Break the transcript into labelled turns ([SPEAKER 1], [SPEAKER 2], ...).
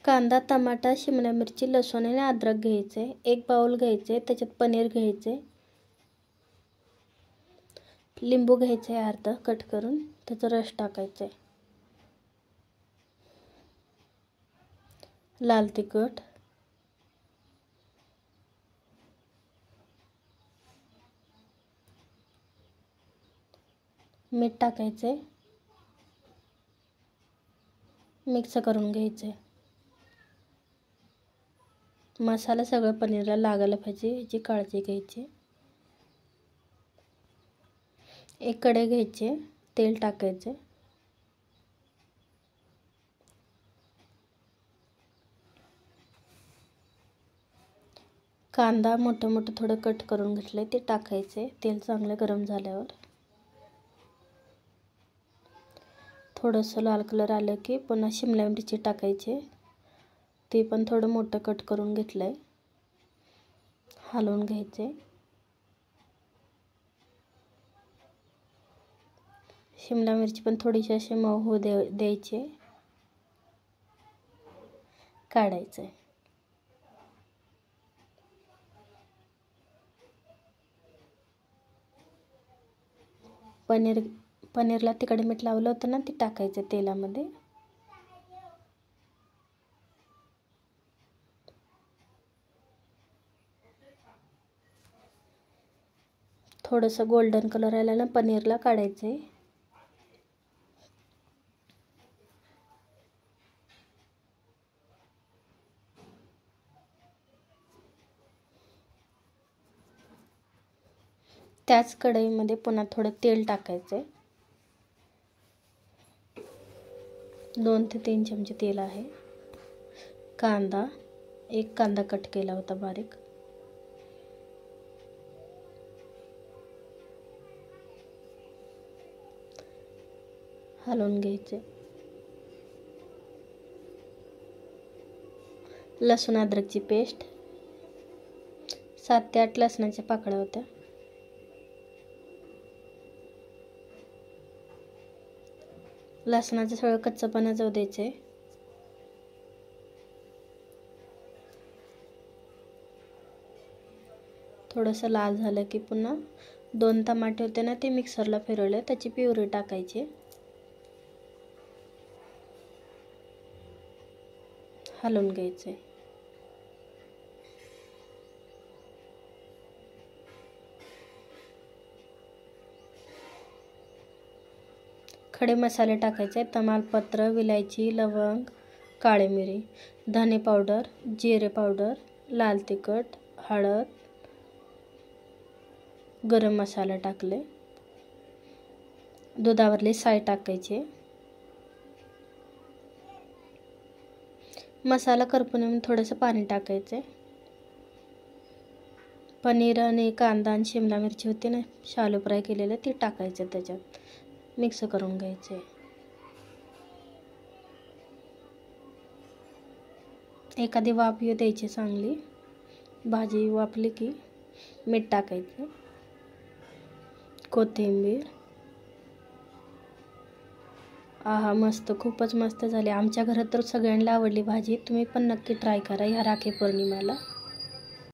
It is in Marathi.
[SPEAKER 1] कांदा, टमाटा, शिमला मिरची, लसूण आणि अद्रक घ्यायचे. एक बाउल घ्यायचे, त्याच्यात पनीर घ्यायचे, लिंबू घ्यायचे अर्धा कट करून, त्याचा रस टाकायचा, लाल तिखट, मीठ टाकायचे, मिक्स करून घ्यायचे. मसाला सगळं पनीरला लागायला पाहिजे याची काळजी घ्यायची. एक कढई घ्यायची, तेल टाकायचे, कांदा मोठं मोठं थोडं कट करून घेतलंय ते टाकायचे. तेल चांगलं गरम झाल्यावर थोडंसं लाल कलर आलं की पुन्हा शिमला मिरची टाकायची. ते पण थोडं मोठं कट करून घेतलंय, हलवून घ्यायचे. शिमला मिरची पण थोडीशी अशी मऊ होऊ द्यायची, काढायचं. पनीरला तिखट मीठ लावलं होतं ना, ते टाकायचं तेलामध्ये. थोडंसं गोल्डन कलर आला ना पनीरला काढायचे. त्याच कढईमध्ये पुन्हा थोडं तेल टाकायचं. 2 ते 3 चमचे तेल आहे. कांदा, एक कांदा कट केला होता बारीक, हलवून घ्यायचे. लसूण अद्रकची पेस्ट, 7 ते 8 लसणाच्या पाकळ्या होत्या. लसणाचं सगळं कच्चपणा जाऊ द्यायचे. थोडंसं लाल झालं की पुन्हा 2 टमाटे होते ना, ते मिक्सरला फिरवले, त्याची प्युरी टाकायची, हलवून घ्यायचे. खडे मसाले टाकायचे, तमालपत्र, विलायची, लवंग, काळी मिरी, धने पावडर, जिरे पावडर, लाल तिखट, हळद, गरम मसाला टाकले. दुधावरली साय टाकायची. मसाला करपून येऊन थोडंसं पाणी टाकायचे. पनीर आणि कांदा आणि शिमला मिरची होती ना शालो फ्राय केलेलं, ती टाकायचं, त्याच्यात मिक्स करून घ्यायचे. एखादी वाफ येऊ द्यायची चांगली. भाजी वाफली की मीठ टाकायचं, कोथिंबीर. आहा, मस्त, खूपच मस्त झाली. आमच्या घरात तर सगळ्यांना आवडली भाजी. तुम्ही पण नक्की ट्राय करा ह्या राखी पौर्णिमेला.